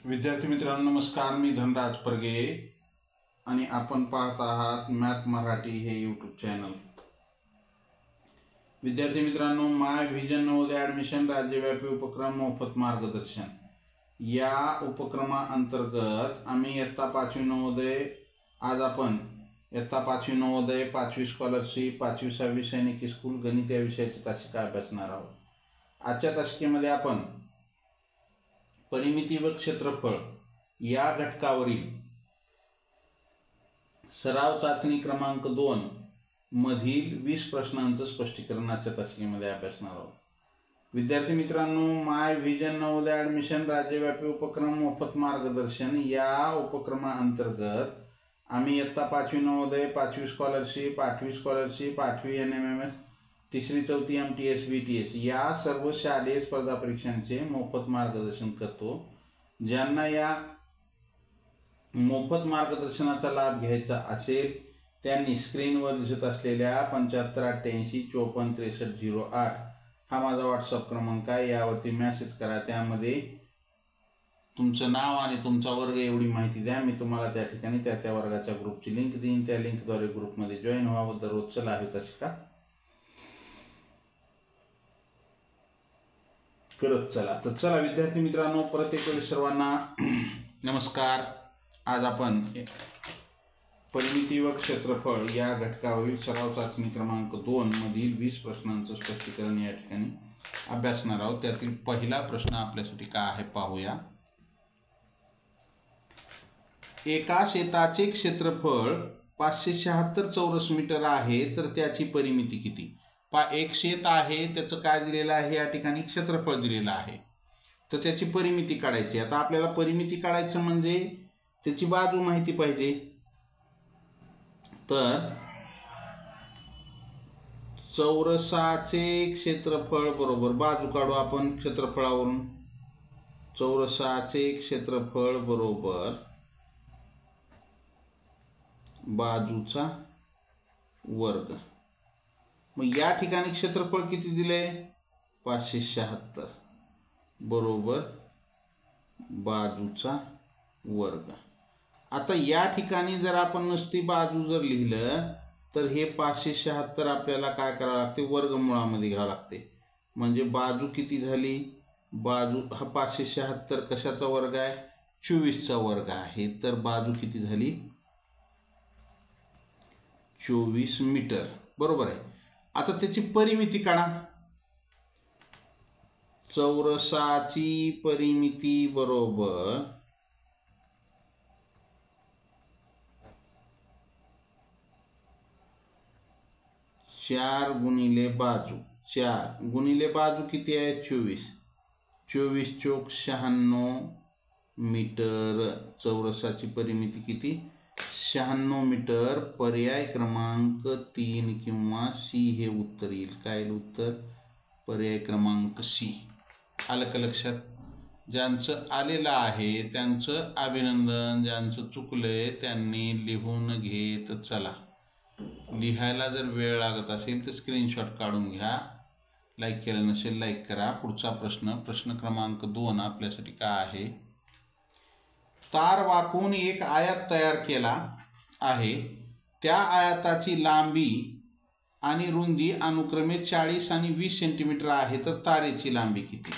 विद्यार्थी मित्रांनो नमस्कार, मी धनराज परगे आणि आपण पाहत आहात मॅथ मराठी हे यूट्यूब चॅनल। विद्यार्थी मित्रांनो, माय व्हिजन नवोदय ॲडमिशन राज्यव्यापी उपक्रम मोफत मार्गदर्शन या उपक्रमाअंतर्गत आम्ही इयत्ता 5वी नवोदय आज आपण इयत्ता 5वी नवोदय 5वी स्कॉलरशिप 5वी 6वी सैनिकी स्कूल गणित या विषयाची तासिका अभ्यासणार आहोत। आजच्या तासिकेमध्ये आपण परिमिती व क्षेत्रफळ या घटकावरील सराव चाचणी क्रमांक 2 मधील 20 प्रश्नांचं स्पष्टीकरण आजच्या तासिकेमध्ये अभ्यासणार आहोत। विद्यार्थी मित्रांनो, माय व्हिजन नवोदय ॲडमिशन राज्यव्यापी उपक्रम मोफत मार्गदर्शन या उपक्रमाअंतर्गत आम्ही इयत्ता 5वी नवोदय 5वी स्कॉलरशिप 8वी स्कॉलरशिप 8वी NMMS 3री 4थी MTS BTS या सर्व शालेय स्पर्धा परीक्षांचे मोफत मार्गदर्शन करतो। ज्यांना या मोफत मार्गदर्शनाचा लाभ घ्यायचा असेल त्यांनी स्क्रीनवर दिसत असलेल्या 7588546308 हा माझा व्हॉट्सअप क्रमांक आहे, यावरती मेसेज करा। त्यामध्ये तुमचं नाव आणि तुमचा वर्ग एवढी माहिती द्या। मी तुम्हाला त्या ठिकाणी त्या वर्गाच्या ग्रुपची लिंक देईन। त्या लिंकद्वारे ग्रुपमध्ये जॉईन व्हावं। दररोजचं लाईव्ह तासिका करत चला। तर चला विद्यार्थी मित्रांनो, परत एक वेळ सर्वांना नमस्कार। आज आपण परिमिती व क्षेत्रफळ या घटकावरील सराव चाचणी क्रमांक 2 मधील 20 प्रश्नांचं स्पष्टीकरण या ठिकाणी अभ्यासणार आहोत। त्यातील पहिला प्रश्न आपल्यासाठी काय आहे पाहूया। एका शेताचे क्षेत्रफळ 576 चौरस मीटर आहे, तर त्याची परिमिती किती? एक शेत आहे, त्याचं काय दिलेलं आहे या ठिकाणी? क्षेत्रफळ दिलेलं आहे, तर त्याची परिमिती काढायची। आता आपल्याला परिमिती काढायचं म्हणजे त्याची बाजू माहिती पाहिजे। तर चौरसाचे क्षेत्रफळ बरोबर बाजू काढू आपण क्षेत्रफळावरून। चौरसाचे क्षेत्रफळ बरोबर बाजूचा वर्ग। मग या ठिकाणी क्षेत्रफळ किती दिले? 576 बरोबर बाजूचा वर्ग। आता या ठिकाणी जर आपण नुसती बाजू जर लिहिलं तर हे 576 आपल्याला काय करावं लागते? वर्गमुळामध्ये घ्यावं लागते। म्हणजे बाजू किती झाली? बाजू हा 576 कशाचा वर्ग आहे? 24चा वर्ग आहे। तर बाजू किती झाली? 24 मीटर बरोबर आहे। आता त्याची परिमिती काढा। चौरसाची परिमिती बरोबर 4 गुणिले बाजू। 4 गुणिले बाजू किती आहे? 24। 24 चौक 96 मीटर। चौरसाची परिमिती किती? 96 मीटर। पर्याय क्रमांक 3 किंवा C हे उत्तर येईल। काय येईल उत्तर? पर्याय क्रमांक C। आलं का लक्षात? ज्यांचं आलेलं आहे त्यांचं अभिनंदन, ज्यांचं चुकलंय त्यांनी लिहून घेत चला। लिहायला जर वेळ लागत असेल तर स्क्रीनशॉट काढून घ्या। लाईक केलं नसेल लाईक करा। पुढचा प्रश्न क्रमांक 2 आपल्यासाठी काय आहे? तार वाकून एक आयत तयार केला आहे, त्या आयताची लांबी आणि रुंदी अनुक्रमे 40 आणि 20 सेंटीमीटर आहे, तर तारेची लांबी किती?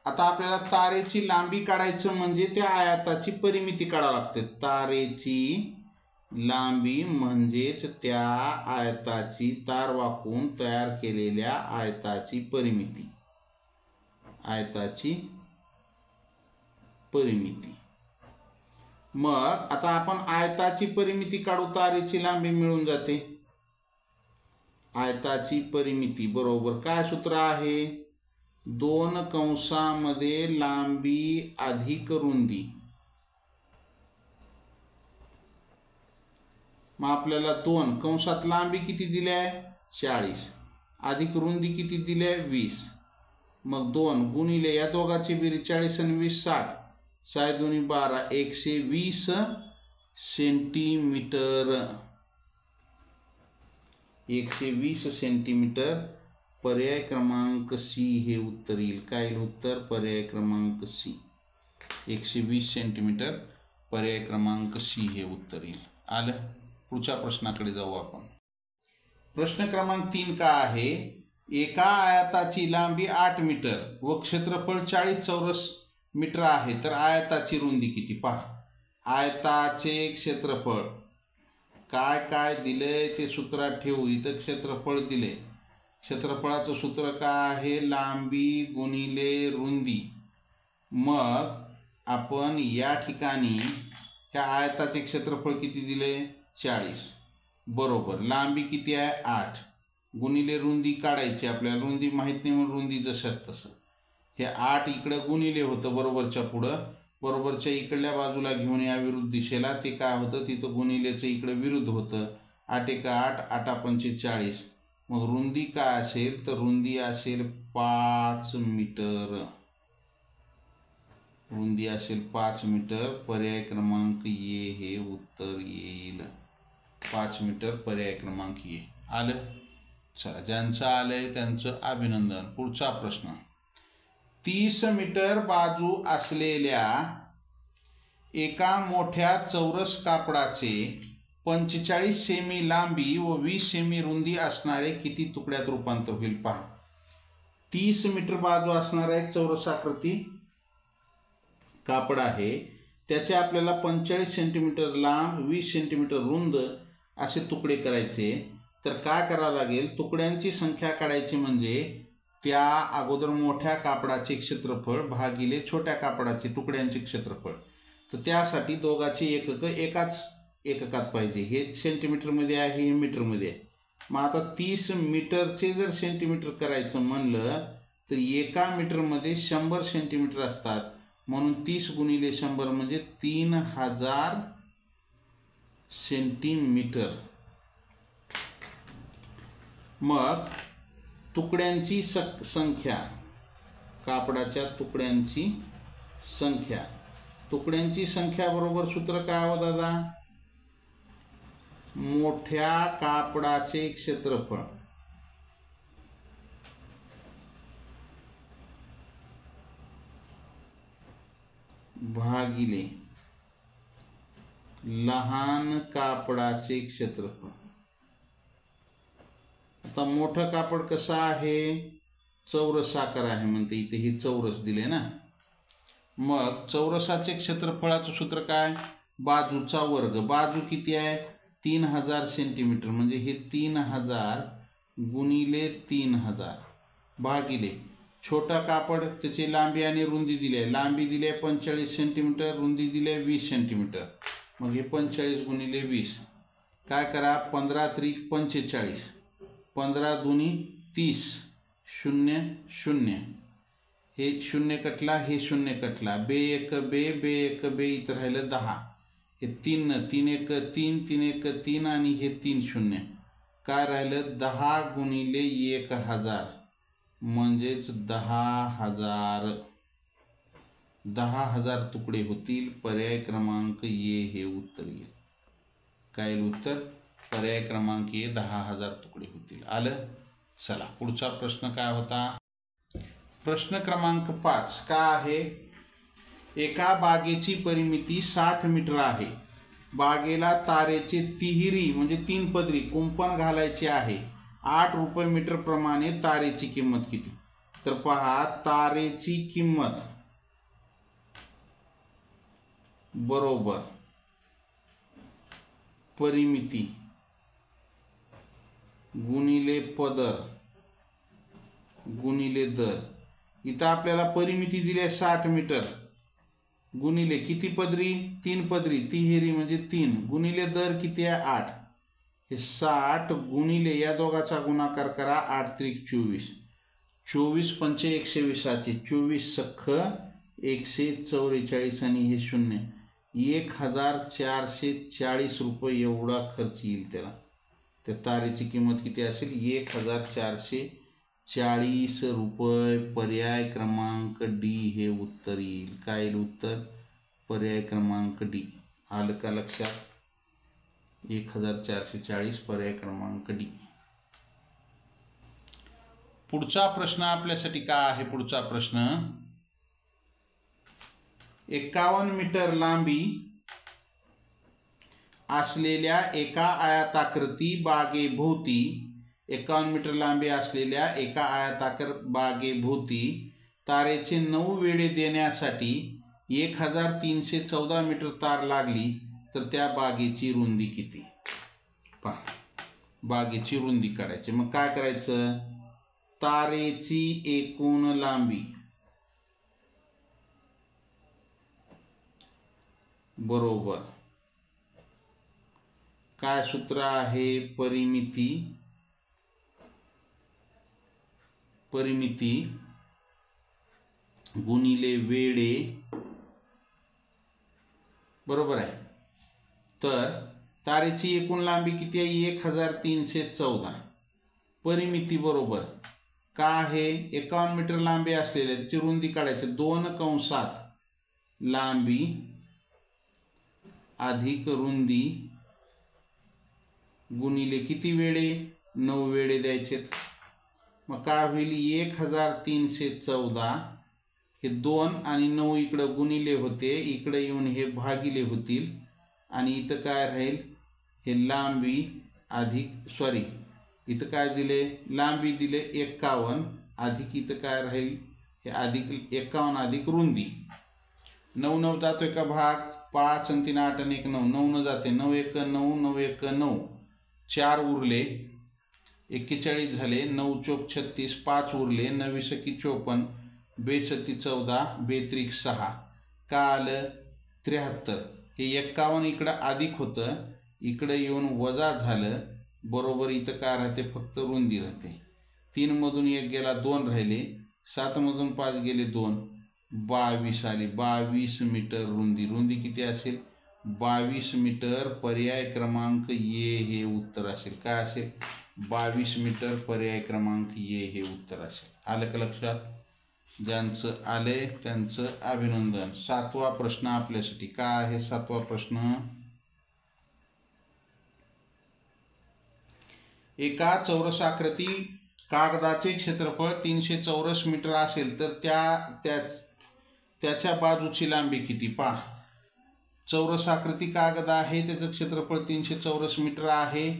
आता आपल्याला तारेची लांबी काढायचं म्हणजे त्या आयताची परिमिती काढावी लागते। तारेची लांबी म्हणजेच त्या आयताची, तार वाकून तयार केलेल्या आयताची परिमिती। आयताची परिमिती। मग आता आपण आयताची परिमिती काढू, तारेची लांबी मिळून जाते। आयताची परिमिती बरोबर काय सूत्र आहे? 2 कंसामध्ये लांबी अधिक रुंदी। मग आपल्याला 2 कंसात लांबी किती दिली आहे? 40 अधिक रुंदी किती दिली आहे? 20। मग 2 गुणिले या दोघांची बेरीज 40 आणि 20 60 6 दुनी 12 120 सेंटीमीटर। 120 सेंटीमीटर। पर्याय क्रमांक C हे उत्तर येईल। काय उत्तर? पर्याय क्रमांक C। 120 सेंटीमीटर, पर्याय क्रमांक सी हे उत्तर येईल. आलं. पुढच्या प्रश्नाकडे जाऊ आपण. प्रश्न क्रमांक 3 का आहे, एका आयताची लांबी 8 मीटर व क्षेत्रफळ 40 चौरस मीटर आहे, तर आयताची रुंदी किती? पहा, आयताचे क्षेत्रफळ काय काय दिले ते सूत्रात ठेवू. इथं क्षेत्रफळ दिले. क्षेत्रफळाचं सूत्र काय आहे? लांबी गुणिले रुंदी. मग आपण या ठिकाणी त्या आयताचे क्षेत्रफळ किती दिले? 40. बरोबर. लांबी किती आहे? 8 गुणिले रुंदी काढायची आपल्याला. रुंदी माहीत नाही म्हणून रुंदी जशाच तसं. हे 8 इकडं गुणिले होतं बरोबरच्या पुढं, बरोबरच्या इकडल्या बाजूला घेऊन या विरुद्ध दिशेला. ते काय होतं? तिथं गुणिलेचं इकडं विरुद्ध होतं. 8 एका 8, 8 पंचे 40. मग रुंदी काय असेल? तर रुंदी असेल 5 मीटर. रुंदी असेल 5 मीटर. पर्याय क्रमांक ए हे उत्तर येईल. 5 मीटर, पर्याय क्रमांक ए. आलं. चला, ज्यांचं आलंय त्यांचं अभिनंदन. पुढचा प्रश्न. 30 मीटर बाजू असलेल्या एका मोठ्या चौरस कापडाचे 45 सेमी लांबी व 20 सेमी रुंदी असणारे किती तुकड्यात रूपांतर होईल? पहा, 30 मीटर बाजू असणारा एक चौरस आकृती कापड आहे. त्याचे आपल्याला 45 सेंटीमीटर लांब, 20 सेंटीमीटर रुंद असे तुकडे करायचे. तर काय करावं लागेल? तुकड्यांची संख्या काढायची. म्हणजे त्या अगोदर मोठ्या कापडाचे क्षेत्रफळ भागिले छोट्या कापडाचे तुकड्यांचे क्षेत्रफळ. तर त्यासाठी दोघाची एकक एकाच एककात पाहिजे. हे सेंटीमीटरमध्ये आहे, हे मीटरमध्ये आहे. मग आता 30 मीटरचे जर सेंटीमीटर करायचं म्हणलं तर एका मीटरमध्ये 100 सेंटीमीटर असतात. म्हणून 30 गुणिले 100 म्हणजे 3000 सेंटीमीटर. मग तुकड्यांची संख्या, कापडाच्या तुकड्यांची संख्या. तुकड्यांची संख्या बरोबर सूत्र काय हो दादा? मोठ्या कापडाचे क्षेत्रफळ भागिले लहान कापडाचे क्षेत्रफळ. आता मोठं कापड कसं आहे? चौरस आकार आहे म्हणते. इथे हे चौरस दिले ना. मग चौरसाचे क्षेत्रफळाचं सूत्र काय? बाजूचा वर्ग. बाजू किती आहे? 3000 सेंटीमीटर. म्हणजे हे 3000 गुणिले 3000 भागिले छोटा कापड, त्याची लांबी आणि रुंदी दिली आहे. लांबी दिली आहे 45 सेंटीमीटर, रुंदी दिली आहे 20 सेंटीमीटर. मग हे 45 गुणिले 20. काय करा? 15 त्रिक 45, 15 दुनी 30, 0 0. हे 0 कटला, हे 0 कटला. बे एक बे, बे एक बे, इथं राहिलं 10. हे 3 3 एक 3, 3 एक 3 आणि हे 3 0. काय राहिलं? 10 गुणिले 1000 म्हणजेच 10,000. 10,000 तुकडे होतील. पर्याय क्रमांक ए हे उत्तर येईल. काय उत्तर? पर्याय क्रमांक ए 10,000 तुकडे होतील. आलं. चला, पुढचा प्रश्न काय होता? प्रश्न क्रमांक 5 का आहे? एका बागेची परिमिती 60 मीटर आहे. बागेला तारेचे तिहेरी म्हणजे 3 पदरी कुंपण घालायचे आहे. 8 रुपये मीटर प्रमाणे तारेची किंमत किती? तर पहा, तारेची किंमत बरोबर परिमिती गुणिले पदर गुणिले दर. इथं आपल्याला परिमिती दिली आहे 60 मीटर गुणिले किती पदरी? 3 पदरी. तिहेरी म्हणजे 3 गुणिले दर किती आहे? 8. हे 60 गुणिले या दोघाचा गुणाकार करा. 8 त्रिक 24, 24 पंचे 120चे 24 सख्ख 144 आणि हे 0. 1440 रुपये एवढा खर्च येईल त्याला. त्या तारेची किंमत किती असेल? 1440 रुपये. पर्याय क्रमांक डी हे उत्तर येईल. काय येईल उत्तर? पर्याय क्रमांक डी. आलं का लक्षात? 1440, पर्याय क्रमांक डी. पुढचा प्रश्न आपल्यासाठी काय आहे? पुढचा प्रश्न, 51 मीटर लांबी असलेल्या एका आयताकृती बागेभोवती 51 मीटर लांबी असलेल्या एका आयताकार बागेभोवती तारेचे 9 वेढे देण्यासाठी 1314 मीटर तार लागली तर त्या बागेची रुंदी किती? पहा, बागेची रुंदी काढायची. मग काय करायचं? तारेची एकूण लांबी बरोबर काय सूत्र आहे? परिमिती गुणिले वेढे, बरोबर आहे. तर तारेची एकूण लांबी किती आहे? 1314. परिमिती बरोबर का आहे? 51 मीटर लांबी असलेल्या त्याची रुंदी काढायची. 2 कंसात लांबी अधिक रुंदी गुणिले किती वेढे? 9 वेढे द्यायचे. मग काय होईल? 1314 हे 2 आणि 9 इकडं गुणिले होते, इकडे येऊन हे भागिले होतील आणि इथं काय राहील? हे लांबी अधिक इथं काय दिले? लांबी दिले 51 अधिक इथं काय राहील? हे अधिक 51 अधिक रुंदी. 9 9 जातोय का भाग? 5 आणि 3 8 आणि 1 9, 9 न जाते. 9 1 9, 9 1 9, 4 उरले, 41 झाले. 9 चौक 36, 5 उरले, 9 1 54, 2 7 14, 2 6 का आलं? 73. हे 51 इकडं अधिक होतं, इकडे येऊन वजा झालं, बरोबर. इथं काय राहते? फक्त रुंदी राहते. 3 मधून 1 गेला, 2 राहिले. 7 मधून 5 गेले, 2, 22 आली. 22 मीटर रुंदी. रुंदी किती असेल? 22 मीटर. पर्याय क्रमांक ये हे उत्तर असेल. काय असेल? 22 मीटर. पर्याय क्रमांक ये हे उत्तर असेल. आलं का लक्षात? ज्यांचं आले त्यांचं अभिनंदन. 7वा प्रश्न आपल्यासाठी काय आहे? 7वा प्रश्न, एका चौरसाकृती कागदाचे क्षेत्रफळ 300 चौरस मीटर असेल तर त्याच्या बाजूची लांबी किती? पहा, चौरसाकृती कागद आहे, त्याचं क्षेत्रफळ 300 चौरस मीटर आहे,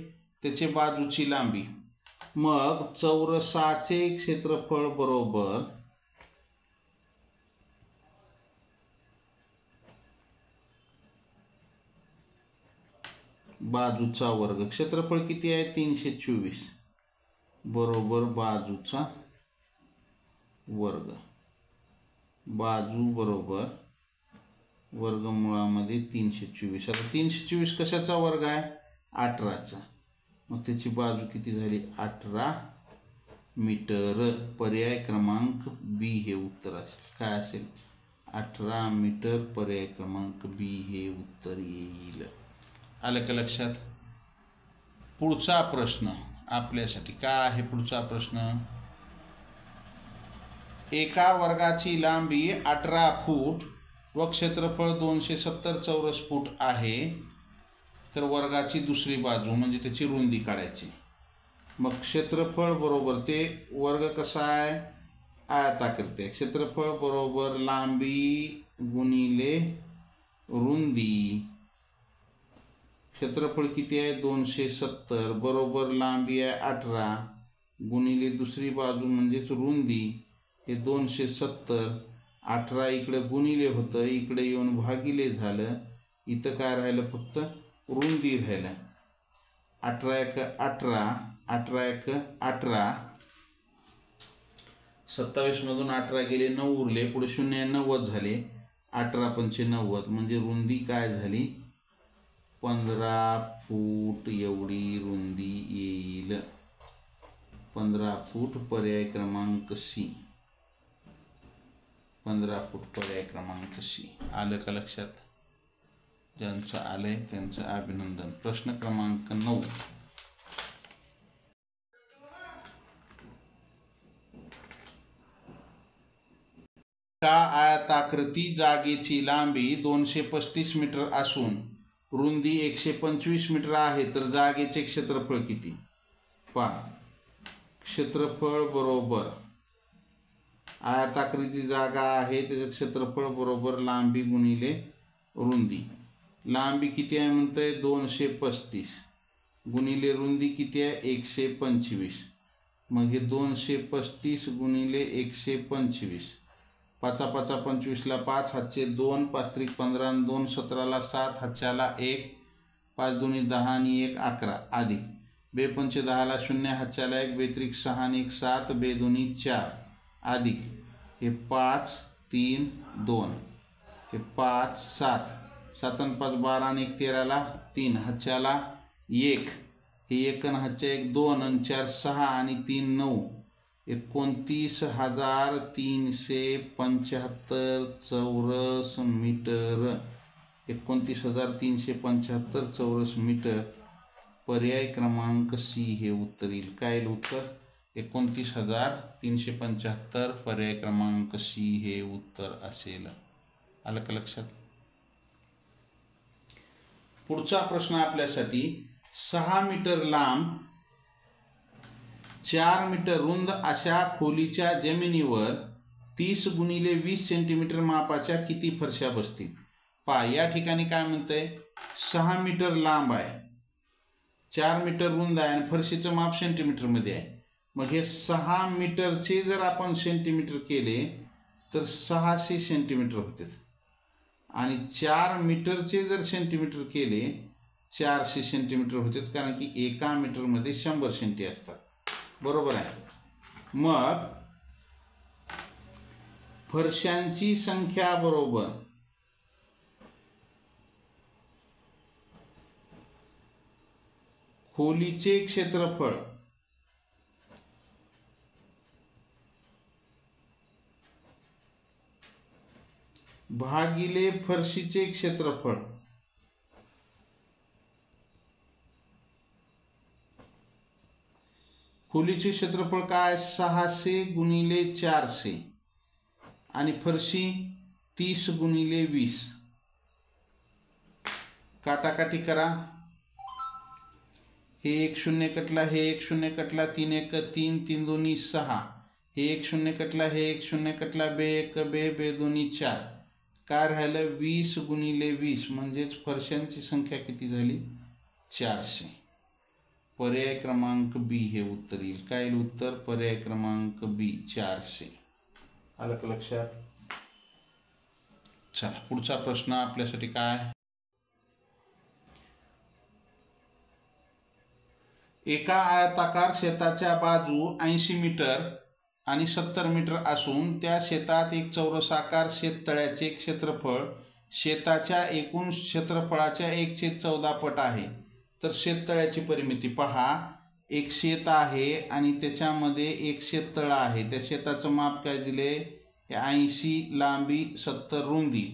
त्याचे बाजूची लांबी. मग चौरसाचे क्षेत्रफळ बरोबर बाजूचा वर्ग. क्षेत्रफळ किती आहे? 324 बरोबर बाजूचा वर्ग. बाजू बरोबर वर्गमुळामध्ये 324. आता 324 कशाचा वर्ग आहे? 18चा. मग त्याची बाजू किती झाली? 18 मीटर. पर्याय क्रमांक बी हे उत्तर असेल. काय असेल? 18 मीटर. पर्याय क्रमांक बी हे उत्तर येईल. आलं का लक्षात? पुढचा प्रश्न आपल्यासाठी काय आहे? पुढचा प्रश्न, एका वर्गाची लांबी 18 फूट व क्षेत्रफळ 270 चौरस फूट आहे तर वर्गाची दुसरी बाजू म्हणजे त्याची रुंदी काढायची. मग क्षेत्रफळ बरोबर ते वर्ग कसा आहे? आयताकृती. क्षेत्रफळ बरोबर लांबी गुणिले रुंदी. क्षेत्रफळ किती आहे? 270 बरोबर लांबी आहे 18 गुणिले दुसरी बाजू म्हणजेच रुंदी. हे 270, 18 इकडे गुणिले होतं, इकडे येऊन भागिले झालं, इथं काय राहिलं? फक्त रुंदी राहिलं. 18 1 18, 18 1 18, 27 मधून 18 गेले, 9 उरले, पुढे 0 90 झाले. 18 पंचे 90 म्हणजे रुंदी काय झाली? 15 फूट एवढी रुंदी येईल. 15 फूट. पर्याय क्रमांक सी. 15 फूट. पर्याय क्रमांक सी. आलं का लक्षात? ज्यांचं आलंय त्यांचं अभिनंदन. प्रश्न क्रमांक 9, का आयताकृती जागेची लांबी 235 मीटर असून रुंदी 125 मीटर आहे तर जागेचे क्षेत्रफळ किती? पहा, क्षेत्रफळ बरोबर आयताकृती जागा आहे त्याचं क्षेत्रफळ बरोबर लांबी गुणिले रुंदी. लांबी किती आहे म्हणतंय 235 गुणिले रुंदी किती आहे 125. मग हे 235 गुणिले 125. 5 5 25ला 5 हातचे 2 5 त्रिक 15 आणि 2 17ला 7 हातच्याला 1 5 दुनी 10 आणि 1 11 अधिक 2 पंचे 10ला 0 हातच्याला 1 2 त्रिक 6 आणि 1 7 2 दुनी 4 अधिक हे 5 3 2 हे 5 7 7 आणि 5 12 आणि 1 13ला 3 हातच्याला 1 हे 1 आणि हातच्या 1 2 आणि 4 6 आणि 3 9 29,375 चौरस मीटर. 29,375 चौरस मीटर. पर्याय क्रमांक सी हे उत्तर येईल. काय येईल उत्तर 29,375. पर्याय क्रमांक सी हे उत्तर असेल. आलं का लक्षात? पुढचा प्रश्न आपल्यासाठी 6 मीटर लांब 4 मीटर रुंद अशा खोलीच्या जमिनीवर 30 गुणिले 20 सेंटीमीटर मापाच्या किती फरशा बसतील? पहा या ठिकाणी काय म्हणतंय 6 मीटर लांब आहे 4 मीटर रुंद आहे आणि फरशीचं माप सेंटीमीटरमध्ये आहे. मग हे 6 मीटरचे जर आपण सेंटीमीटर केले तर 600 सेंटीमीटर होते आणि 4 मीटरचे जर सेंटीमीटर केले 400 सेंटीमीटर होते कारण की एका मीटरमध्ये 100 सेंटी असतात. बरोबर आहे. मग फरशांची संख्या बरोबर खोलीचे क्षेत्रफळ भागिले फरशीचे क्षेत्रफळ खोलीचे क्षेत्रफळ काय 600 गुणिले 400 आणि फरशी 30 गुणिले 20. काटाकाटी करा. हे 1 0 कटला हे 1 0 कटला 3 1 3 3 2 6 हे 1 0 कटला हे 1 0 कटला 2 1 2 2 2 4. काय राहिलं 20 गुणिले 20 म्हणजेच फरशांची संख्या किती झाली 400. पर्याय क्रमांक बी हे उत्तर येईल. काय येईल उत्तर पर्याय क्रमांक बी 400. आलं का लक्षात? चला पुढचा प्रश्न आपल्यासाठी काय. एका आयताकार शेताच्या बाजू 80 मीटर आणि 70 मीटर असून त्या शेतात एक चौरसाकार शेततळ्याचे क्षेत्रफळ शेताच्या एकूण क्षेत्रफळाच्या 1/14 पट आहे. तर शेततळ्याची परिमिती पहा. एक शेत आहे आणि त्याच्यामध्ये एक शेततळं आहे. त्या शेताचं माप काय दिले 80 लांबी 70 रुंदी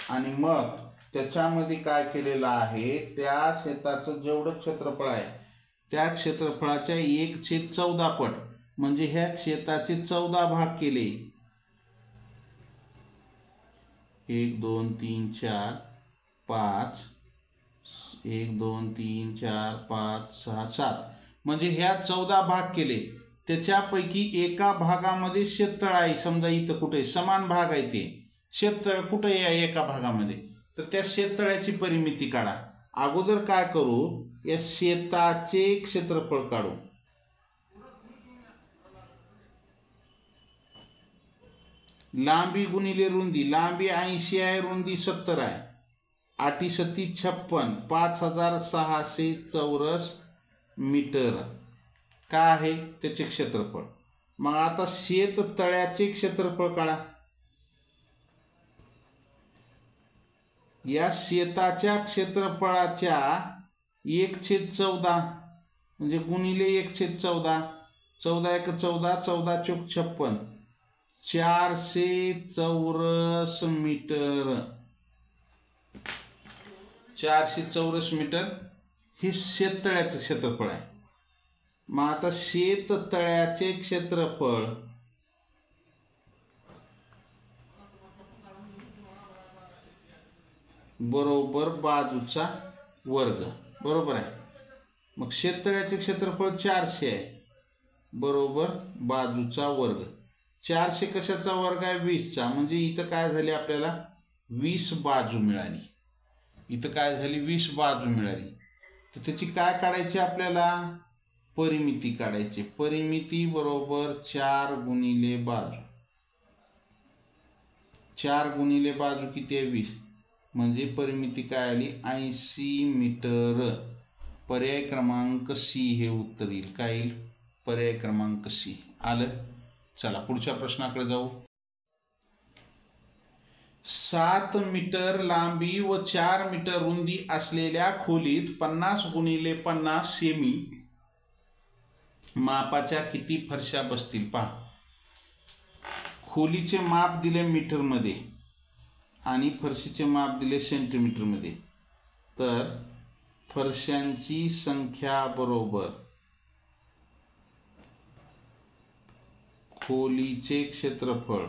आणि मग त्याच्यामध्ये काय केलेलं आहे त्या शेताचं जेवढं क्षेत्रफळ आहे त्या क्षेत्रफळाच्या 1/14 पट म्हणजे ह्या शेताचे 14 भाग केले. 1 2 3 4 5 1 2 3 4 5 6 7 म्हणजे ह्या 14 भाग केले. त्याच्यापैकी एका भागामध्ये शेततळ आहे. समजा इथं कुठे समान भाग आहे ते शेततळ कुठे आहे एका भागामध्ये तर त्या शेततळ्याची परिमिती काढा. अगोदर काय करू या शेताचे क्षेत्रफळ काढू. लांबी गुणिले रुंदी. लांबी 80 आहे रुंदी 70 आहे. 8 7 56 5600 चौरस मीटर काय आहे त्याचे क्षेत्रफळ. मग आता शेततळ्याचे क्षेत्रफळ काढा. या शेताच्या क्षेत्रफळाच्या 1/14 म्हणजे गुणिले 1/14 14 1 14 14 चौक 56 400 चौरस मीटर. 400 चौरस मीटर हे शेततळ्याचं क्षेत्रफळ आहे. मग आता शेततळ्याचे क्षेत्रफळ बरोबर बाजूचा वर्ग. बरोबर आहे. मग शेततळ्याचे क्षेत्रफळ 400 आहे बरोबर बाजूचा वर्ग. 400 कशाचा वर्ग आहे 20चा, म्हणजे इथं काय झाली आपल्याला 20 बाजू मिळाली. इथं काय झाली 20 बाजू मिळाली. तर त्याची काय काढायची आपल्याला परिमिती काढायची. परिमिती बरोबर 4 गुणिले बाजू. 4 गुणिले बाजू किती आहे 20, म्हणजे परिमिती काय आली 80 मीटर. पर्याय क्रमांक सी हे उत्तर येईल. काय येईल पर्याय क्रमांक सी. आलं. चला पुढच्या प्रश्नाकडे जाऊ. 7 मीटर लांबी व 4 मीटर रुंदी असलेल्या खोलीत 50 गुणिले 50 सेमी मापाच्या किती फरशा बसतील पहा. खोलीचे माप दिले मीटरमध्ये आणि फरशीचे माप दिले सेंटीमीटरमध्ये. तर फरशांची संख्या बरोबर खोलीचे क्षेत्रफळ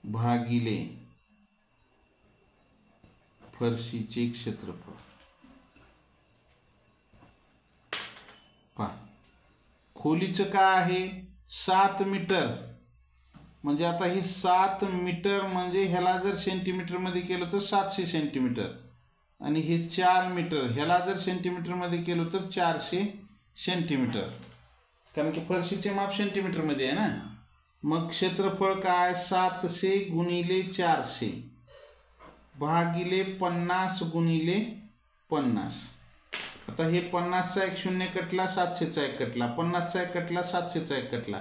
भागिले फरशीचे क्षेत्रफळ. पहा खोलीचं काय आहे 7 मीटर, म्हणजे आता हे 7 मीटर म्हणजे ह्याला जर सेंटीमीटरमध्ये केलं तर 700 सेंटीमीटर, आणि हे 4 मीटर ह्याला जर सेंटीमीटरमध्ये केलं तर 400 सेंटीमीटर, कारण की फरशीचे माप सेंटीमीटरमध्ये आहे ना. मग क्षेत्रफळ काय 700 गुणिले 400 भागिले 50 गुणिले 50. आता हे 50चा एक शून्य कटला, 700चा एक कटला, 50चा एक कटला, 700चा एक कटला.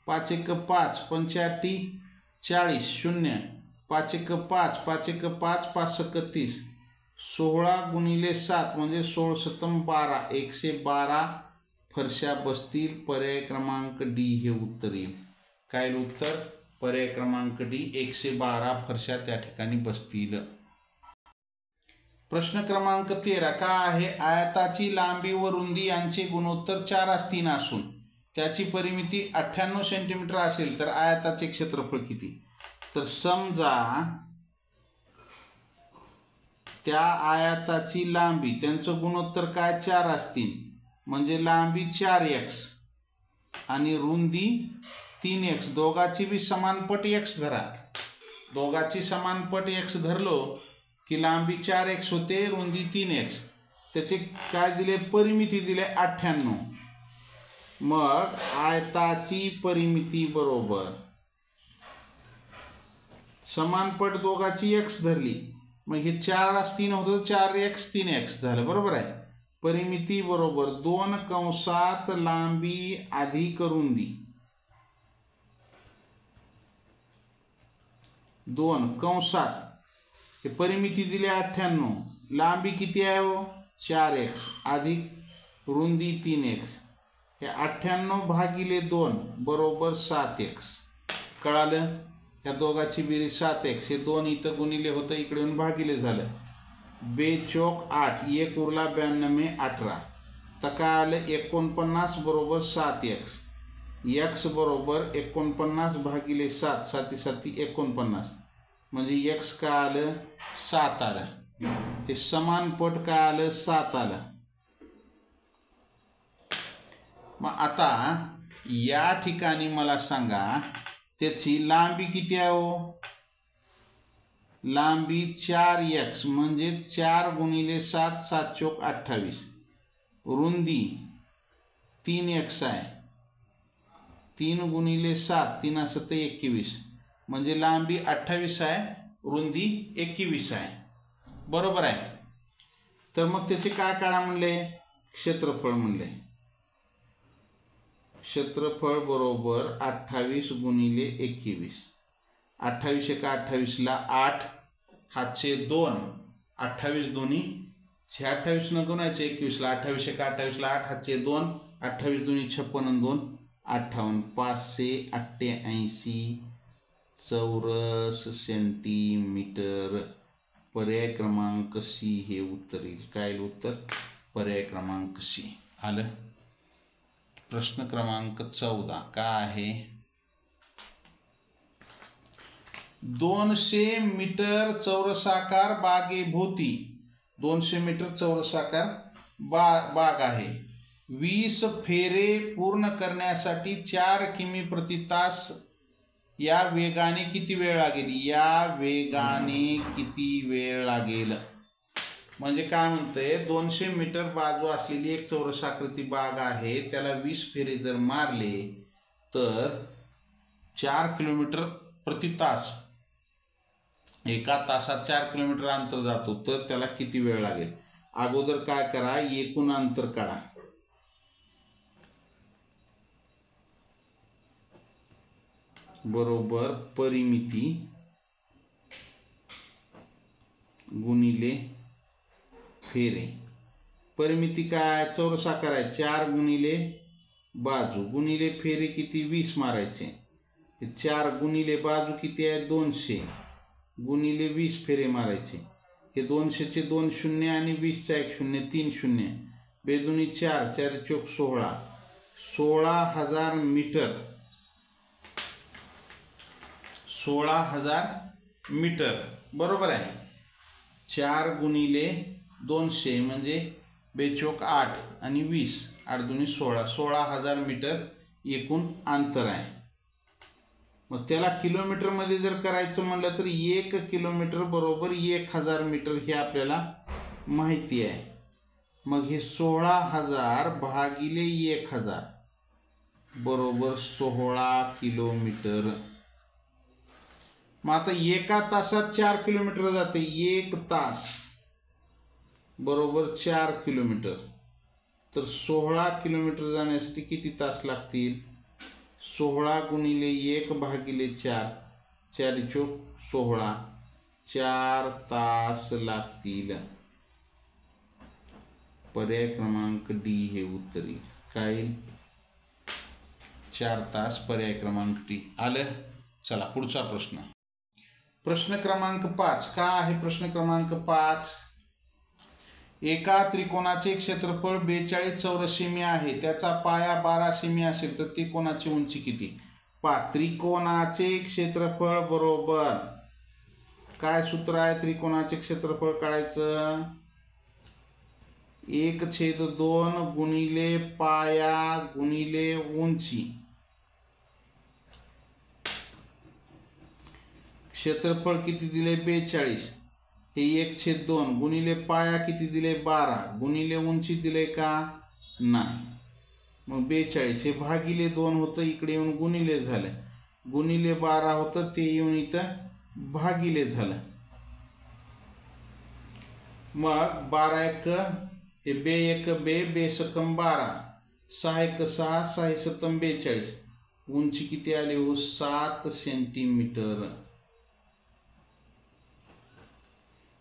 5 एक 5, 5 40, शून्य 5 एक 5, 5 एक 5, 5 एक 30. 16 गुणिले 7 म्हणजे 16 सतम 12, 112 फरशा बसतील. पर्याय क्रमांक डी हे उत्तर येईल. काय उत्तर पर्याय क्रमांक डी 112 फरशा त्या ठिकाणी बसतील. प्रश्न क्रमांक 13 का आहे आयताची लांबी व रुंदी यांचे गुणोत्तर 4:3 असून त्याची परिमिती 98 सेंटीमीटर असेल तर आयताचे क्षेत्रफळ किती. तर समजा त्या आयताची लांबी त्यांचं गुणोत्तर काय 4:3 म्हणजे लांबी 4x आणि रुंदी 3x. दोघाची बी समानपट x धरा. दोघाची समानपट x धरलो की लांबी 4x होते, रुंदी 3x. त्याचे काय दिले परिमिती दिले 98. मग आयताची परिमिती बरोबर समानपट दोघाची x धरली, मग हे 4:3 होतं 4x 3x झालं. बरोबर आहे. परिमिती बरोबर 2 कंसात लांबी अधिक रुंदी 2 कंसात हे परिमिती दिली 98. लांबी किती आहे हो 4x अधिक रुंदी 3x. हे 98 भागिले 2 बरोबर 7x. कळालं. या दोघाची बेरीज 7x. हे 2 इथं गुणिले होतं, इकडे येऊन भागिले झालं. 2 चौक 8, 1 उरला 92 18. तर काय आलं 49 बरोबर 7x. x बरोबर 49 भागिले 7, 7 7 49 म्हणजे x काय आलं 7 आलं. हे समानपट काय आलं 7 आलं. मग आता या ठिकाणी मला सांगा त्याची लांबी किती आहे हो. लांबी 4x म्हणजे 4 गुणिले 7, 7 चौक 28. रुंदी 3x आहे, 3 गुणिले 7, 3 7 21 म्हणजे लांबी 28 आहे, रुंदी 21 आहे. बरोबर आहे. तर मग त्याचे काय काढा म्हणले क्षेत्रफळ म्हणले. क्षेत्रफळ बरोबर 28 गुणिले 21. 28 एका 28ला 8, हातचे 2, 28 दोन्ही 28 न गुणायचे 21ला. 28 एका 28ला 8, हातचे 2, 28 दोन्ही 56 आणि 2 58. 588 चौरस सेंटीमीटर. पर्याय क्रमांक सी हे उत्तर येईल. काय उत्तर पर्याय क्रमांक सी. आलं. प्रश्न क्रमांक 14 काय आहे 200 मीटर चौरसाकार बागेभोवती 200 मीटर चौरसाकार बाग आहे. 20 फेरे पूर्ण करण्यासाठी 4 किमी प्रति तास या वेगाने किती वेळ लागेल? या वेगाने किती वेळ लागेल म्हणजे काय म्हणतंय, 200 मीटर बाजू असलेली एक चौरसाकृती बाग आहे, त्याला 20 फेरे जर मारले तर 4 किलोमीटर प्रति तास, एका तासात 4 किलोमीटर अंतर जातो, तर त्याला किती वेळ लागेल? अगोदर काय करा, एकूण अंतर काढा. बरोबर परिमिती गुणिले फेरे. परिमिती काय? चौरसाकार आहे, 4 गुणिले बाजू गुणिले फेरे किती? 20 मारायचे. 4 गुणिले बाजू किती आहे? 200 गुणिले 20 फेरे मारायचे. हे 200चे 2 शून्य आणि 20चा 1 शून्य, 3 शून्य, बेदुनी 4, 4 चौक 16, 16,000 मीटर, 16,000 मीटर. बरोबर आहे. 4 गुणिले 200 म्हणजे बेचोक 8 आणि 20, 8 दुनी 16, 16,000 मीटर एकूण अंतर आहे. मग त्याला किलोमीटरमध्ये जर करायचं म्हणलं तर 1 किलोमीटर बरोबर 1000 मीटर हे आपल्याला माहिती आहे. मग हे 16,000 भागिले 1000 बरोबर 16 किलोमीटर. मग आता एका तासात 4 किलोमीटर जाते, 1 तास बरोबर 4 किलोमीटर. तर 16 किलोमीटर जाण्यासाठी किती तास लागतील? 16 गुणिले 1 भागिले 4, 4 चौक 16, 4 तास लागतील. पर्याय क्रमांक डी हे उत्तर येईल. काय? 4 तास. पर्याय क्रमांक डी आलं. चला पुढचा प्रश्न. प्रश्न क्रमांक 5. का आहे प्रश्न क्रमांक 5? एका त्रिकोणाचे क्षेत्रफळ 42 चौरस सेमी आहे, त्याचा पाया 12 सेमी असेल तर त्रिकोणाची उंची किती? त्रिकोणाचे क्षेत्रफळ बरोबर काय सूत्र आहे? त्रिकोणाचे क्षेत्रफळ काढायचं 1/2 गुणिले पाया गुणिले उंची. क्षेत्रफळ किती दिले? 42. हे 1/2 गुणिले पाया किती दिले? 12 गुणिले उंची दिले का? नाही. मग 42 हे भागिले 2 होतं, इकडे येऊन गुणिले झालं. गुणिले 12 होतं, ते येऊन इथं भागिले झालं. मग 12 1 हे 2 1 2, 2 सकम 12, 6 1 6, 6 7 42. उंची किती आली हो? 7 सेंटीमीटर.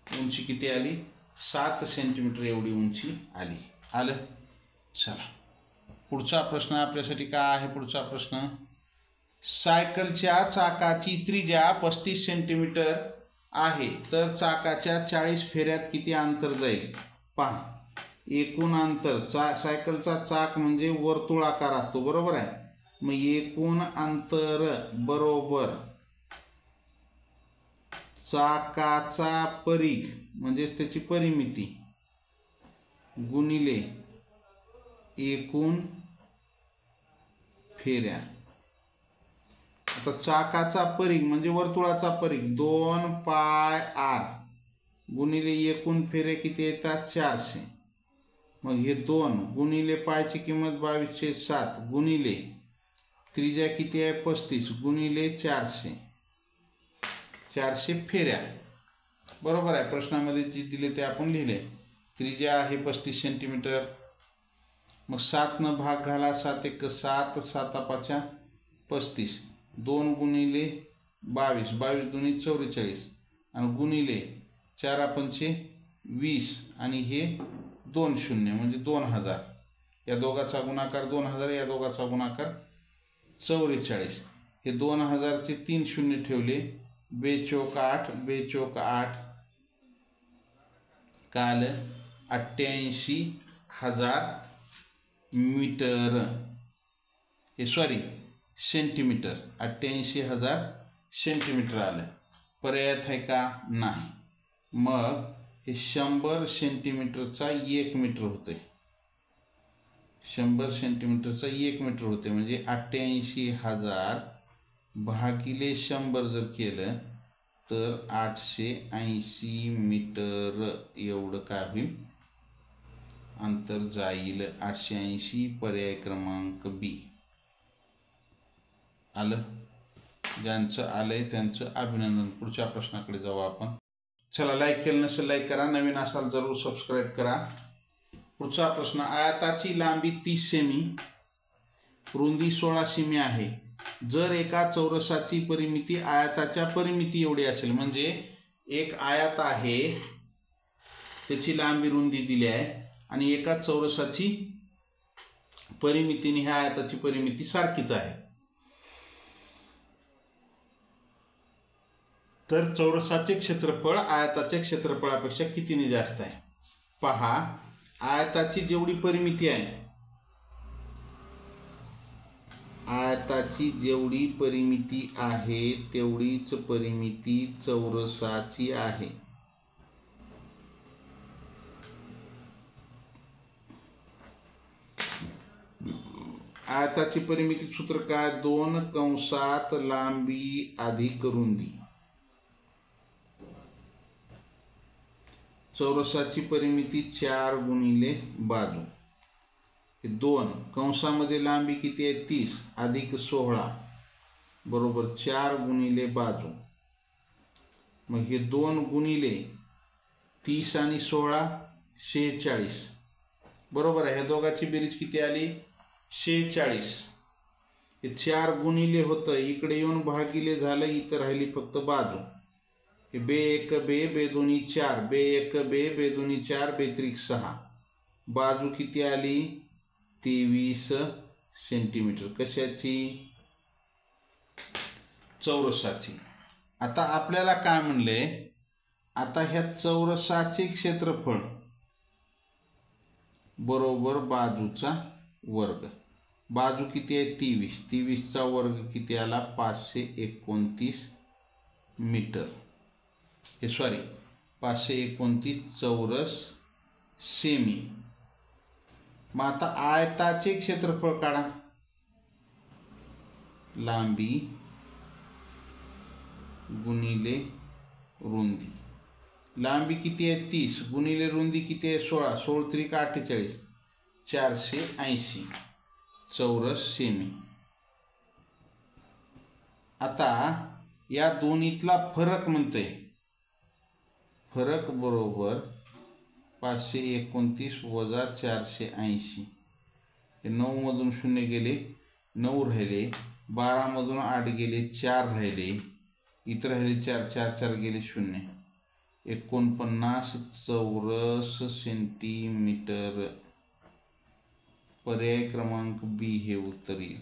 उंची किती आली? 7 सेंटीमीटर एवढी उंची आली. आलं. चला पुढचा प्रश्न आपल्यासाठी काय आहे? पुढचा प्रश्न, सायकलच्या चाकाची त्रिज्या 35 सेंटीमीटर आहे, तर चाकाच्या 40 फेऱ्यात किती अंतर जाईल? पहा, एकूण अंतर, सायकलचा चाक म्हणजे वर्तुळाकार असतो, बरोबर आहे. मग एकूण अंतर बरोबर चाकाचा परिघ म्हणजेच त्याची परिमिती गुणिले एकूण फेऱ्या. आता चाकाचा परिघ म्हणजे वर्तुळाचा परिघ 2 पाय r गुणिले एकूण फेऱ्या किती येतात? 400. मग हे 2 गुणिले पायची किंमत 22/7 गुणिले त्रिज्या किती आहे? 35 गुणिले 400, 400 फेऱ्या. बरोबर आहे. प्रश्नामध्ये जे दिले ते आपण लिहिले. त्रिज्या आहे 35 सेंटीमीटर. मग 7 न भाग घाला, 7 1 7, 7 5 35, 2 गुणिले 22, 22 दुनी 44 आणि गुणिले 4 5 20 आणि हे 2 शून्य म्हणजे 2000. या दोघाचा गुणाकार 2000, या दोघाचा गुणाकार 44. हे 2000चे 3 शून्य ठेवले, 2 चौक 8, 2 चौक 8 काल 88,000 मीटर. हे सॉरी सेंटीमीटर, 88,000 सेंटीमीटर आलं. पर्यायात आहे का? नाही. मग हे 100 सेंटीमीटरचा 1 मीटर होतंय. 100 सेंटीमीटरचा 1 मीटर होते, म्हणजे 88,000 भागिले 100 जर केलं तर 880 मीटर एवढं काय होईल, अंतर जाईल. 880 पर्याय क्रमांक बी. आलं? ज्यांचं आलंय त्यांचं अभिनंदन. पुढच्या प्रश्नाकडे जाऊ आपण. चला, लाईक केलं नसेल लाईक करा, नवीन असाल जरूर सबस्क्राईब करा. पुढचा प्रश्न, आयताची लांबी 30 सेमी, रुंदी 16 सेमी आहे. जर एका चौरसाची परिमिती आयताच्या परिमिती एवढी असेल, म्हणजे एक आयत आहे त्याची लांबी रुंदी दिली आहे आणि एका चौरसाची परिमितीने ह्या आयताची परिमिती सारखीच आहे, तर चौरसाचे क्षेत्रफळ आयताच्या क्षेत्रफळापेक्षा कितीने जास्त आहे. पहा, आयताची जेवढी परिमिती आहे, आयताची जेवढी परिमिती आहे तेवढीच परिमिती चौरसाची आहे. आयताची परिमिती सूत्र काय, 2 कंसात लांबी अधिक रुंदी. चौरसाची परिमिती 4 गुणिले बाजू. 2 कंसामध्ये लांबी किती आहे, 30 अधिक 16 बरोबर 4 गुणिले बाजू. मग हे 2 गुणिले 30 आणि 16 46 बरोबर आहे. ह्या दोघांची बेरीज किती आली, 46. हे 4 गुणिले होतं, इकडे येऊन भागिले झालं, इथं राहिली फक्त बाजू. हे बे 1 बे, बे 2 4, बे 1 बे, बे 2 4, बे 3 6. बाजू किती आली, 23 सेंटीमीटर. कशाची, चौरसाची. आता आपल्याला काय म्हणले, आता ह्या चौरसाचे क्षेत्रफळ बरोबर बाजूचा वर्ग. बाजू किती आहे, 23. 23चा वर्ग किती आला, 529 मीटर. हे 529 चौरस सेमी. मग आता आयताचे क्षेत्रफळ काढा. लांबी गुणिले रुंदी. लांबी किती आहे, 30 गुणिले रुंदी किती आहे, 16. 16 त्रिक 48, 480 चौरस सेमी. आता या दोन्हीतला फरक म्हणतोय, फरक बरोबर 529 वजा 480. हे 9 मधून 0 गेले, 9 राहिले. 12 मधून 8 गेले, 4 राहिले. इतर राहिले 4, 4 4 गेले 0. 49 चौरस सेंटीमीटर. पर्याय क्रमांक बी हे उत्तर येईल.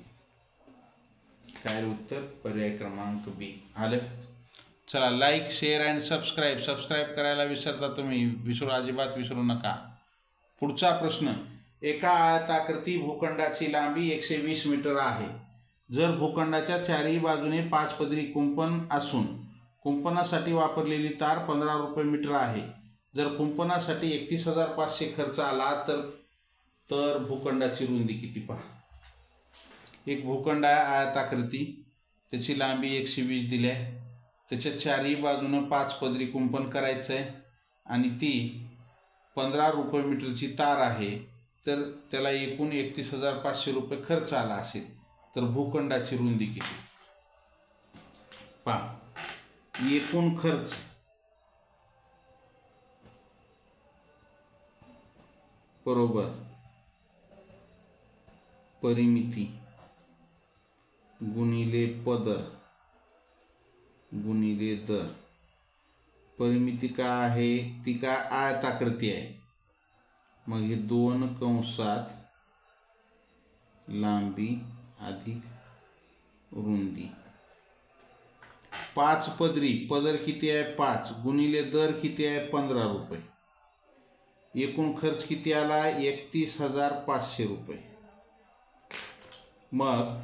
काय उत्तर, पर्याय क्रमांक बी. आलं? चला, लाईक शेअर अँड सबस्क्राईब करायला विसरता तुम्ही, अजिबात विसरू नका. पुढचा प्रश्न, एका आयताकृती भूखंडाची लांबी 120 मीटर आहे. जर भूखंडाच्या चारही बाजूने 5 पदरी कुंपण असून कुंपणासाठी वापरलेली तार 15 रुपये मीटर आहे. जर कुंपणासाठी 31,500 खर्च आला तर भूखंडाची रुंदी किती, पहा. एक भूखंड आहे आयताकृती, त्याची लांबी 120 दिली आहे. त्याच्या चारही बाजूनं 5 पदरी कुंपण करायचं आहे आणि ती 15 रुपये मीटरची तार आहे. तर त्याला एकूण 31,500 रुपये खर्च आला असेल, तर भूखंडाची रुंदी किती, पहा. एकूण खर्च बरोबर परिमिती गुणिले पदर गुणिले दर. परिमिती काय आहे, ती काय आयताकृती आहे. मग हे 2 कंसात लांबी अधिक रुंदी. 5 पदरी, पदर किती आहे 5, गुणिले दर किती आहे 15 रुपये. एकूण खर्च किती आला 31,500 रुपये. मग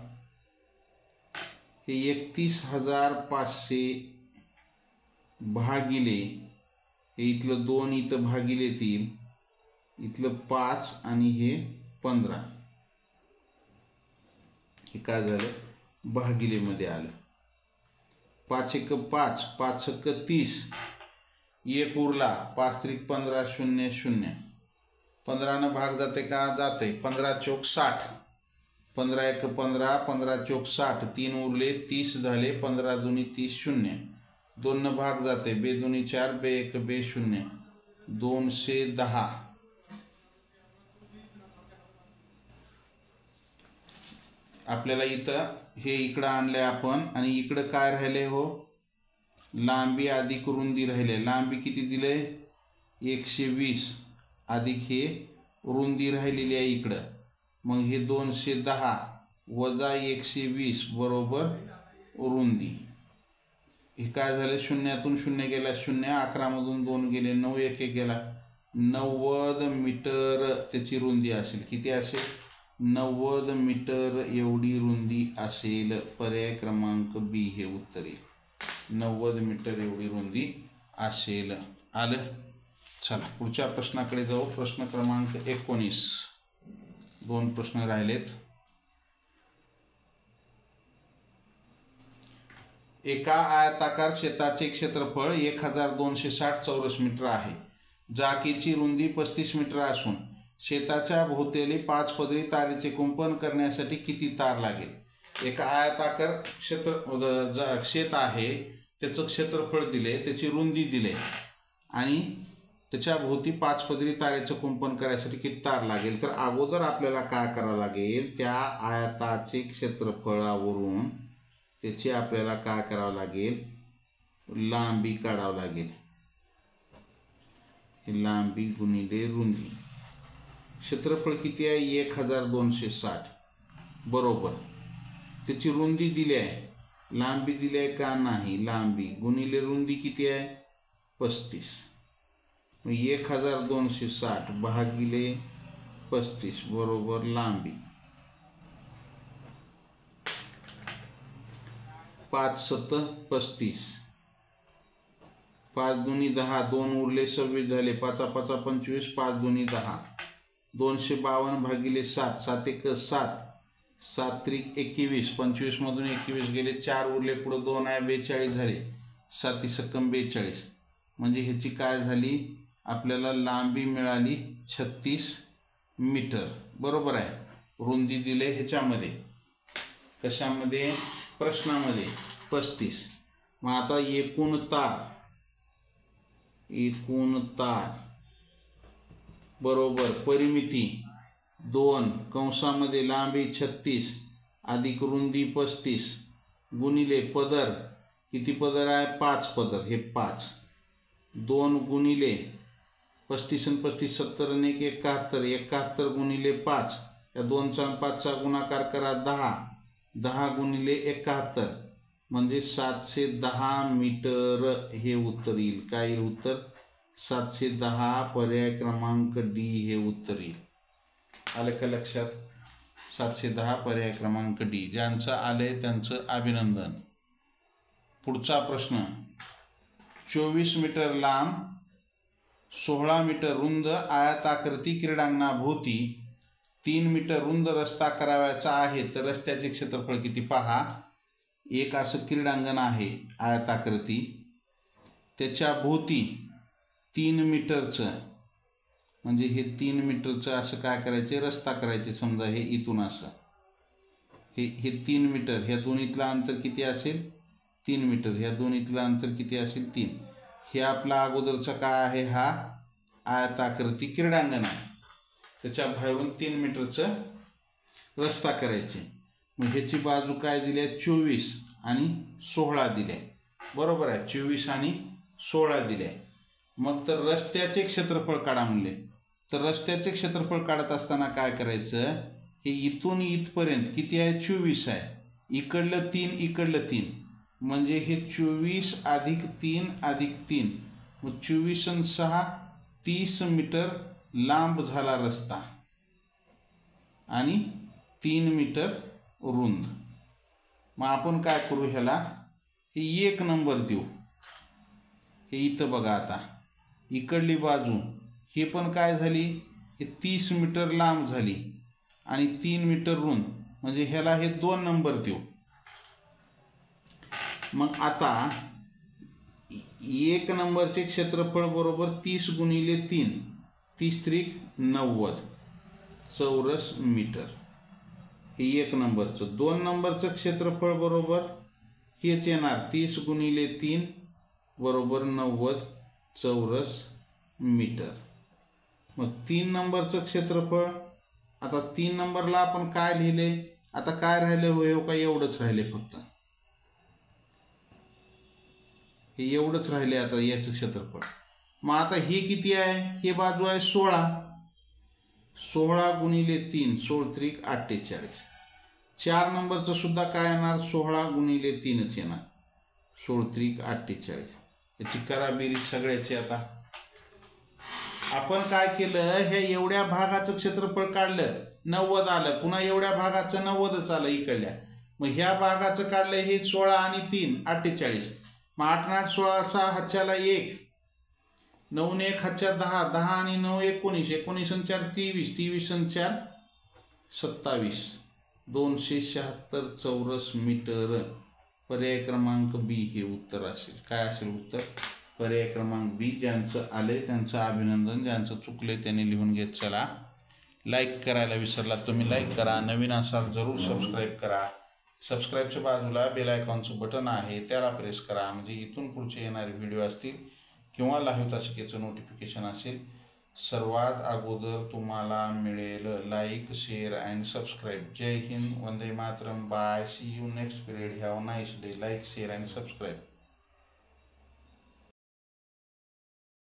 हे 31,500 भागिले हे इथलं 2 इथं भागिले 3, इथलं 5 आणि हे 15. हे काय झालं, भागिलेमध्ये आलं. 5 × 5, 5 × 30, 1 उरला, 5 × 15 0 0. 15 भाग जाते का, जाते. 15 चौक 60, 15 × 15, 15 चौक 60, 3 उरले, 30 झाले. 15 दुनी 30 0. 2 भाग जाते, 2 दुनी 4, 2 1 2 0, 210. आपल्याला इथं हे इकडं आणलंय आपण आणि इकडं काय राहिले हो, लांबी अधिक रुंदी राहिले. लांबी किती दिले, 120 अधिक हे रुंदी राहिलेली आहे इकडं. मग हे 210 वजा 120 बरोबर रुंदी. हे काय झालं, शून्यातून शून्य गेला 0, 11 मधून 2 गेले 9, 1 1 गेला. 90 मीटर त्याची रुंदी असेल. किती असेल, 90 मीटर एवढी रुंदी असेल. पर्याय क्रमांक बी हे उत्तर येईल. 90 मीटर एवढी रुंदी असेल. आलं. चला पुढच्या प्रश्नाकडे जाऊ. प्रश्न क्रमांक 19. 2 प्रश्न राहिलेत. एका आयताकार शेताचे क्षेत्रफळ 1260 चौरस मीटर आहे. जागेची रुंदी 35 मीटर असून शेताच्या भोवताली 5 पदरी तारेचे कुंपण करण्यासाठी किती तार लागेल. एका आयताकार शेत आहे, त्याचं क्षेत्रफळ दिले, त्याची रुंदी दिले आणि त्याच्या भोवती 5 पदरी तारेचं कुंपण करायसाठी किती तार लागेल. तर अगोदर आपल्याला काय करावं लागेल, त्या आयताचे क्षेत्रफळावरून त्याची आपल्याला काय करावं लागेल, लांबी काढावं लागेल. ही लांबी गुणिले रुंदी. क्षेत्रफळ किती आहे, 1260 बरोबर. त्याची रुंदी दिली आहे, लांबी दिली आहे का नाही, लांबी गुणिले रुंदी किती आहे 35. 1260 भागिले 35 बरोबर लांबी. 5 7 35, 5 दुनी 10, 2 उरले 26 झाले. 5 5 25, 5 दुनी 10, 252 भागिले 7, 7 1 7, 7 त्रिक 21, 25 मधून 21 गेले, 4 उरले, पुढे 2 आहे, 42 झाले. 7 सकम 42. म्हणजे ह्याची काय झाली, आपल्याला लांबी मिळाली 36 मीटर बरोबर आहे. रुंदी दिले ह्याच्यामध्ये, कशामध्ये, प्रश्नामध्ये 35. मग आता एकूण तार बरोबर परिमिती 2 कंसामध्ये लांबी 36 अधिक रुंदी 35 गुणिले पदर, किती पदर आहे 5 पदर, हे 5. 2 गुणिले 35 आणि 35 70 आणि 1 71, 71 गुणिले 5, या 2चा आणि 5चा गुणाकार करा 10, 10 गुणिले 71 म्हणजे 710 मीटर हे उत्तर येईल. काय येईल उत्तर, 710. पर्याय क्रमांक डी हे उत्तर येईल. आलं का लक्षात, 710 पर्याय क्रमांक डी. ज्यांचं आलंय त्यांचं अभिनंदन. पुढचा प्रश्न, 24 मीटर लांब 16 मीटर रुंद आयताकृती क्रीडांगणाभोवती 3 मीटर रुंद रस्ता करावयाचा आहे, तर रस्त्याचे क्षेत्रफळ किती पहा. एक असं क्रीडांगण आहे आयताकृती, त्याच्या भोवती 3 मीटरचं, म्हणजे हे 3 मीटरचं असं काय करायचे, रस्ता करायचे. समजा हे इथून असं हे 3 मीटर, ह्या दोन्हीतलं अंतर किती असेल 3 मीटर, ह्या दोन्हीतलं अंतर किती असेल 3. हे आपला अगोदरचं काय आहे, हा आयताकृती क्रीडांगण आहे, त्याच्या बाहेरून 3 मीटरचं रस्ता करायचे. मग ह्याची बाजू काय दिली आहे 24 आणि 16 दिले बरोबर आहे. 24 आणि 16 दिले. मग तर रस्त्याचे क्षेत्रफळ काढा म्हणले, तर रस्त्याचे क्षेत्रफळ काढत असताना काय करायचं, हे इथून इथपर्यंत किती आहे 24 आहे, इकडलं 3 इकडलं 3, म्हणजे हे 24 अधिक 3 अधिक 3, मग 24 आणि 6 30 मीटर लांब झाला रस्ता आणि 3 मीटर रुंद. मग आपण काय करू, ह्याला हे 1 नंबर देऊ. हे इथं बघा, आता इकडली बाजू हे पण काय झाली, हे 30 मीटर लांब झाली आणि 3 मीटर रुंद. म्हणजे ह्याला हे 2 नंबर देऊ. मग आता 1 नंबरचे क्षेत्रफळ बरोबर 30 गुणिले 3, 30 त्रिक 90 चौरस मीटर. हे 1 नंबरचं. 2 नंबरचं क्षेत्रफळ बरोबर हेच येणार 30 गुणिले 3 बरोबर 90 चौरस मीटर. मग 3 नंबरचं क्षेत्रफळ, आता 3 नंबरला आपण काय लिहिले, आता काय राहिले होय का, एवढंच राहिले फक्त, हे एवढंच राहिले आता याचं क्षेत्रफळ. मग आता हे किती आहे, हे बाजू आहे 16, 16 गुणिले 3 16 त्रिक 48. 4 नंबरचं सुद्धा काय येणार, 16 गुणिले 3च येणार, 16 त्रिक 48. याची करा बेरीज सगळ्याची. आता आपण काय केलं, हे एवढ्या भागाचं क्षेत्रफळ काढलं 90 आलं, पुन्हा एवढ्या भागाचं 90च आलं इकडल्या. मग ह्या भागाचं काढलं हे 16 आणि 3 48. मग 8 8 16 हातच्याला 1, 9 1 हातच्या 10, 10 आणि 9 19, 19 आणि 4 23, 23 आणि 4 27, 276 चौरस मीटर. पर्याय क्रमांक बी हे उत्तर असेल. काय असेल उत्तर, पर्याय क्रमांक बी. ज्यांचं आले त्यांचं अभिनंदन, ज्यांचं चुकले त्यांनी लिहून घेत चला. लाईक करायला विसरला तुम्ही लाईक करा, नवीन असाल जरूर सबस्क्राईब करा. सबस्क्राईबच्या बाजूला बेल आयकॉनचं बटन आहे, त्याला प्रेस करा, म्हणजे इथून पुढचे येणारे व्हिडिओ असतील किंवा लाईव्ह तासिकेचं नोटिफिकेशन असेल सर्वात अगोदर तुम्हाला मिळेल. Like share and subscribe. जय हिंद, वंदे मातरम, bye, see you next period. Have a nice day. Like share and subscribe.